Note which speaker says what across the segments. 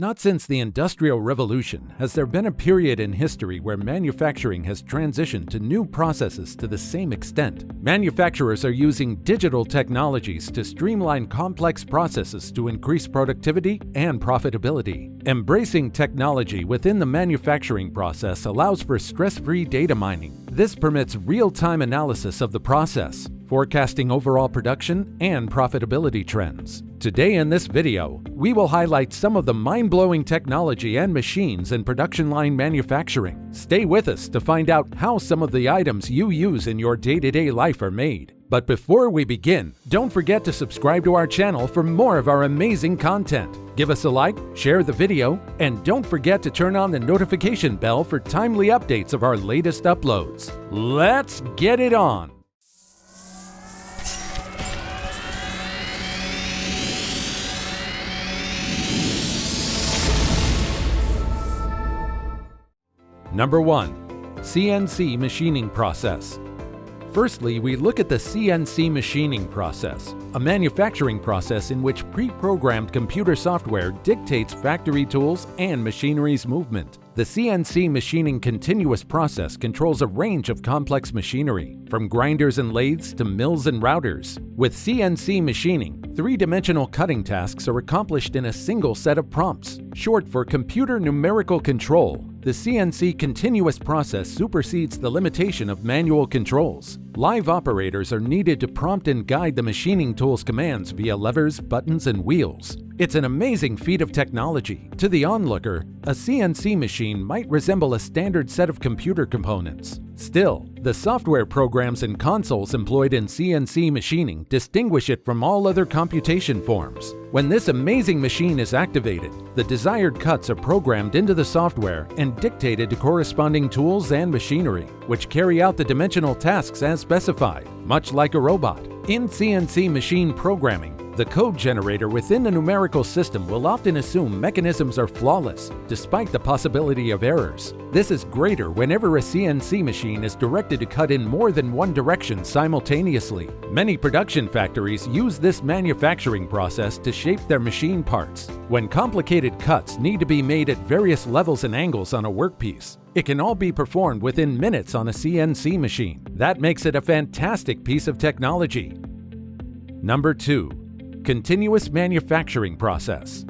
Speaker 1: Not since the Industrial Revolution has there been a period in history where manufacturing has transitioned to new processes to the same extent. Manufacturers are using digital technologies to streamline complex processes to increase productivity and profitability. Embracing technology within the manufacturing process allows for stress-free data mining. This permits real-time analysis of the process, forecasting overall production and profitability trends. Today in this video, we will highlight some of the mind-blowing technology and machines in production line manufacturing. Stay with us to find out how some of the items you use in your day-to-day life are made. But before we begin, don't forget to subscribe to our channel for more of our amazing content. Give us a like, share the video, and don't forget to turn on the notification bell for timely updates of our latest uploads. Let's get it on! Number 1. CNC Machining Process. Firstly, we look at the CNC machining process, a manufacturing process in which pre-programmed computer software dictates factory tools and machinery's movement. The CNC machining continuous process controls a range of complex machinery, from grinders and lathes to mills and routers. With CNC machining, three-dimensional cutting tasks are accomplished in a single set of prompts, short for computer numerical control. The CNC continuous process supersedes the limitation of manual controls. Live operators are needed to prompt and guide the machining tool's commands via levers, buttons, and wheels. It's an amazing feat of technology. To the onlooker, a CNC machine might resemble a standard set of computer components. Still, the software programs and consoles employed in CNC machining distinguish it from all other computation forms. When this amazing machine is activated, the desired cuts are programmed into the software and dictated to corresponding tools and machinery, which carry out the dimensional tasks as specified, much like a robot. In CNC machine programming, the code generator within the numerical system will often assume mechanisms are flawless, despite the possibility of errors. This is greater whenever a CNC machine is directed to cut in more than one direction simultaneously. Many production factories use this manufacturing process to shape their machine parts. When complicated cuts need to be made at various levels and angles on a workpiece, it can all be performed within minutes on a CNC machine. That makes it a fantastic piece of technology. Number 2. Continuous Manufacturing Process.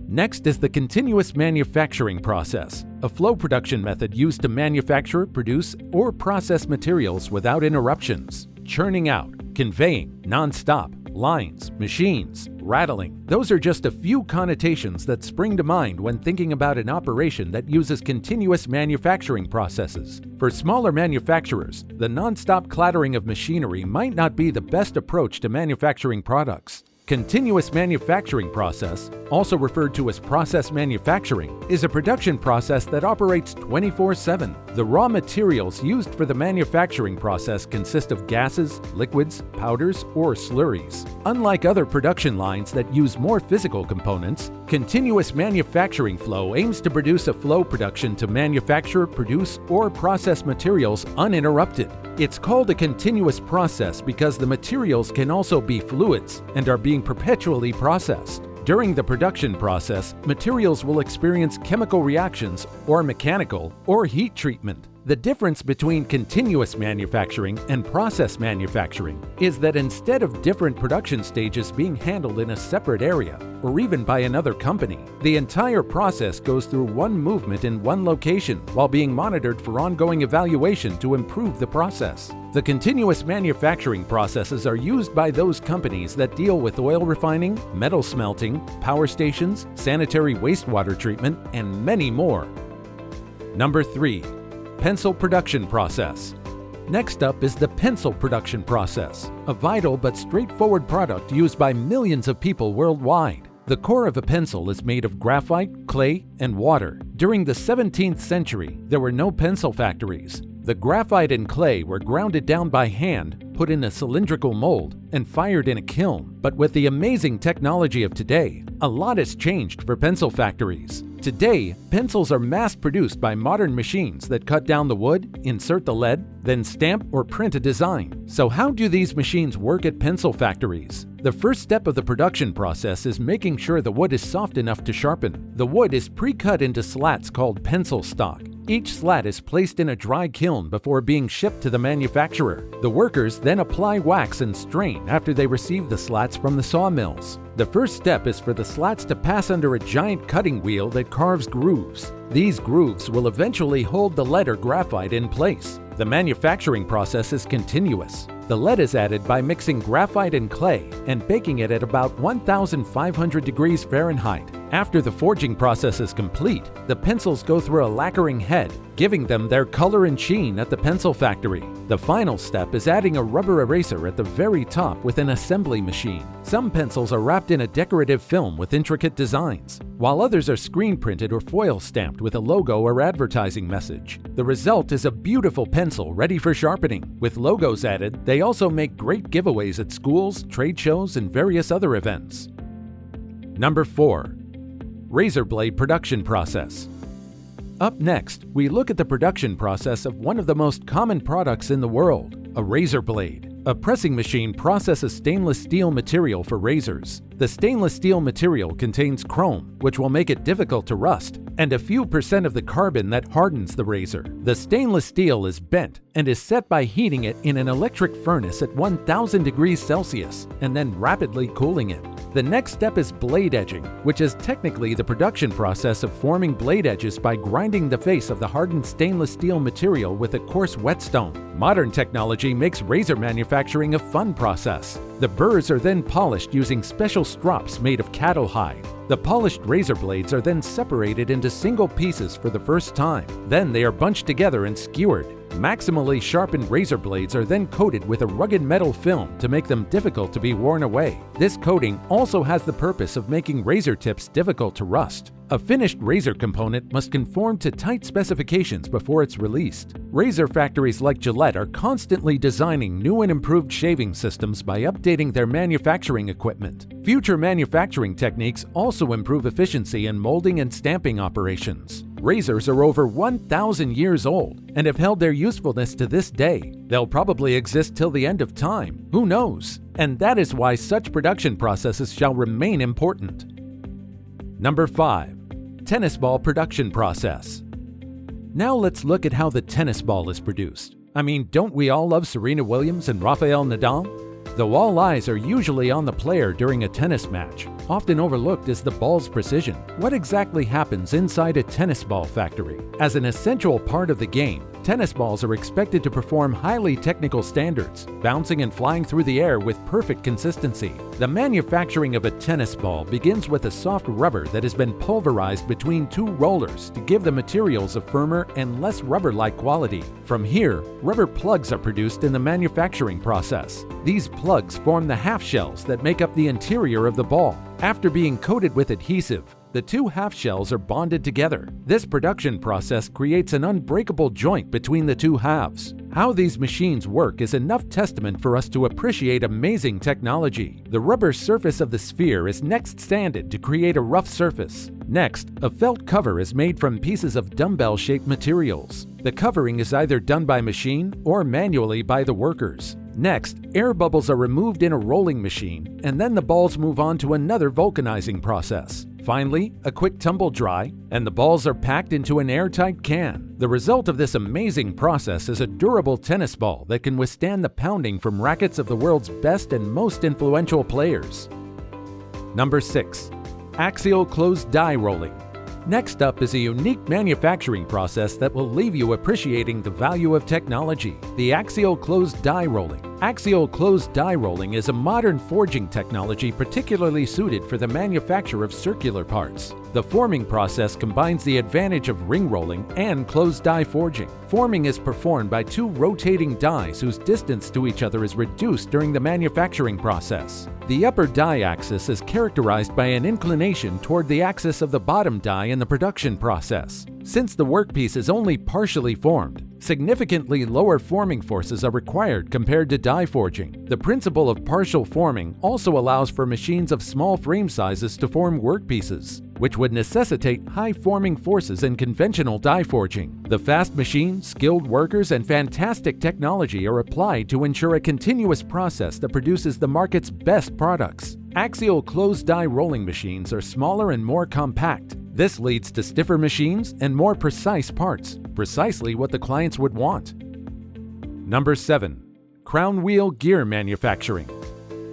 Speaker 1: Next is the continuous manufacturing process, a flow production method used to manufacture, produce, or process materials without interruptions. Churning out, conveying, non-stop, lines, machines, rattling. Those are just a few connotations that spring to mind when thinking about an operation that uses continuous manufacturing processes. For smaller manufacturers, the non-stop clattering of machinery might not be the best approach to manufacturing products. Continuous manufacturing process, also referred to as process manufacturing, is a production process that operates 24/7. The raw materials used for the manufacturing process consist of gases, liquids, powders, or slurries. Unlike other production lines that use more physical components, continuous manufacturing flow aims to produce a flow production to manufacture, produce, or process materials uninterrupted. It's called a continuous process because the materials can also be fluids and are being perpetually processed. During the production process, materials will experience chemical reactions or mechanical or heat treatment. The difference between continuous manufacturing and process manufacturing is that instead of different production stages being handled in a separate area, or even by another company, the entire process goes through one movement in one location while being monitored for ongoing evaluation to improve the process. The continuous manufacturing processes are used by those companies that deal with oil refining, metal smelting, power stations, sanitary wastewater treatment, and many more. Number 3. Pencil Production Process. Next up is the pencil production process, a vital but straightforward product used by millions of people worldwide. The core of a pencil is made of graphite, clay, and water. During the 17th century, there were no pencil factories. The graphite and clay were grounded down by hand, put in a cylindrical mold, and fired in a kiln. But with the amazing technology of today, a lot has changed for pencil factories. Today, pencils are mass-produced by modern machines that cut down the wood, insert the lead, then stamp or print a design. So how do these machines work at pencil factories? The first step of the production process is making sure the wood is soft enough to sharpen. The wood is pre-cut into slats called pencil stock. Each slat is placed in a dry kiln before being shipped to the manufacturer. The workers then apply wax and strain after they receive the slats from the sawmills. The first step is for the slats to pass under a giant cutting wheel that carves grooves. These grooves will eventually hold the lead or graphite in place. The manufacturing process is continuous. The lead is added by mixing graphite and clay and baking it at about 1,500 degrees Fahrenheit. After the forging process is complete, the pencils go through a lacquering head, giving them their color and sheen at the pencil factory. The final step is adding a rubber eraser at the very top with an assembly machine. Some pencils are wrapped in a decorative film with intricate designs, while others are screen printed or foil stamped with a logo or advertising message. The result is a beautiful pencil ready for sharpening. With logos added, they also make great giveaways at schools, trade shows, and various other events. Number 4. Razor blade production process. Up next, we look at the production process of one of the most common products in the world, a razor blade. A pressing machine processes stainless steel material for razors. The stainless steel material contains chrome, which will make it difficult to rust, and a few % of the carbon that hardens the razor. The stainless steel is bent and is set by heating it in an electric furnace at 1,000 degrees Celsius and then rapidly cooling it. The next step is blade edging, which is technically the production process of forming blade edges by grinding the face of the hardened stainless steel material with a coarse whetstone. Modern technology makes razor manufacturing a fun process. The burrs are then polished using special strops made of cattle hide. The polished razor blades are then separated into single pieces for the first time. Then they are bunched together and skewered. Maximally sharpened razor blades are then coated with a rugged metal film to make them difficult to be worn away. This coating also has the purpose of making razor tips difficult to rust. A finished razor component must conform to tight specifications before it's released. Razor factories like Gillette are constantly designing new and improved shaving systems by updating their manufacturing equipment. Future manufacturing techniques also improve efficiency in molding and stamping operations. Razors are over 1,000 years old and have held their usefulness to this day. They'll probably exist till the end of time. Who knows? And that is why such production processes shall remain important. Number 5. Tennis ball production process. Now let's look at how the tennis ball is produced. I mean, don't we all love Serena Williams and Rafael Nadal? Though all eyes are usually on the player during a tennis match, often overlooked is the ball's precision. What exactly happens inside a tennis ball factory? As an essential part of the game, tennis balls are expected to perform highly technical standards, bouncing and flying through the air with perfect consistency. The manufacturing of a tennis ball begins with a soft rubber that has been pulverized between two rollers to give the materials a firmer and less rubber-like quality. From here, rubber plugs are produced in the manufacturing process. These plugs form the half shells that make up the interior of the ball. After being coated with adhesive, the two half shells are bonded together. This production process creates an unbreakable joint between the two halves. How these machines work is enough testament for us to appreciate amazing technology. The rubber surface of the sphere is next sanded to create a rough surface. Next, a felt cover is made from pieces of dumbbell-shaped materials. The covering is either done by machine or manually by the workers. Next, air bubbles are removed in a rolling machine, and then the balls move on to another vulcanizing process. Finally, a quick tumble dry, and the balls are packed into an airtight can. The result of this amazing process is a durable tennis ball that can withstand the pounding from rackets of the world's best and most influential players. Number 6. Axial closed die rolling. Next up is a unique manufacturing process that will leave you appreciating the value of technology, the axial closed die rolling. Axial closed die rolling is a modern forging technology particularly suited for the manufacture of circular parts. The forming process combines the advantage of ring rolling and closed die forging. Forming is performed by two rotating dies whose distance to each other is reduced during the manufacturing process. The upper die axis is characterized by an inclination toward the axis of the bottom die in the production process. Since the workpiece is only partially formed, significantly lower forming forces are required compared to die forging. The principle of partial forming also allows for machines of small frame sizes to form workpieces. which would necessitate high-forming forces in conventional die forging. The fast machine, skilled workers, and fantastic technology are applied to ensure a continuous process that produces the market's best products. Axial closed die rolling machines are smaller and more compact. This leads to stiffer machines and more precise parts, precisely what the clients would want. Number 7. Crown wheel gear manufacturing.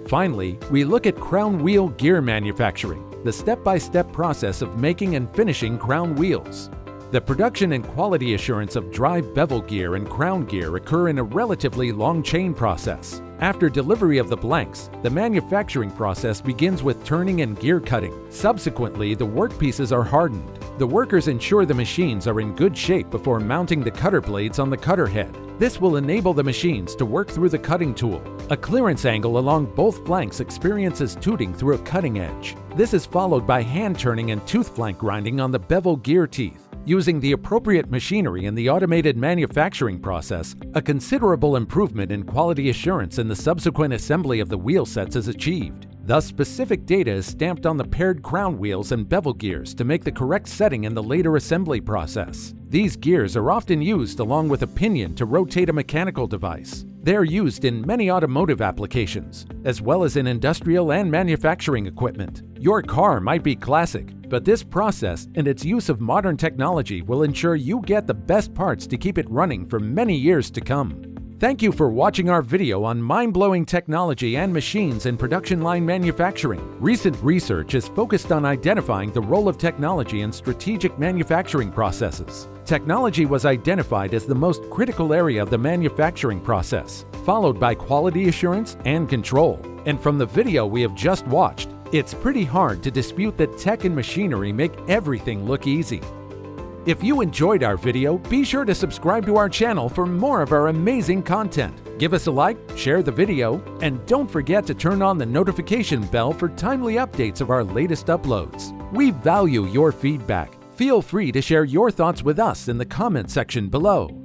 Speaker 1: Finally, we look at crown wheel gear manufacturing, the step-by-step process of making and finishing crown wheels. The production and quality assurance of drive bevel gear and crown gear occur in a relatively long chain process. After delivery of the blanks, the manufacturing process begins with turning and gear cutting. Subsequently, the workpieces are hardened. The workers ensure the machines are in good shape before mounting the cutter blades on the cutter head. This will enable the machines to work through the cutting tool. A clearance angle along both flanks experiences tooting through a cutting edge. This is followed by hand turning and tooth flank grinding on the bevel gear teeth. Using the appropriate machinery in the automated manufacturing process, a considerable improvement in quality assurance in the subsequent assembly of the wheel sets is achieved. Thus, specific data is stamped on the paired crown wheels and bevel gears to make the correct setting in the later assembly process. These gears are often used along with a pinion to rotate a mechanical device. They are used in many automotive applications, as well as in industrial and manufacturing equipment. Your car might be classic, but this process and its use of modern technology will ensure you get the best parts to keep it running for many years to come. Thank you for watching our video on mind-blowing technology and machines in production line manufacturing. Recent research is focused on identifying the role of technology in strategic manufacturing processes. Technology was identified as the most critical area of the manufacturing process, followed by quality assurance and control. And from the video we have just watched, it's pretty hard to dispute that tech and machinery make everything look easy. If you enjoyed our video, be sure to subscribe to our channel for more of our amazing content. Give us a like, share the video, and don't forget to turn on the notification bell for timely updates of our latest uploads. We value your feedback. Feel free to share your thoughts with us in the comment section below.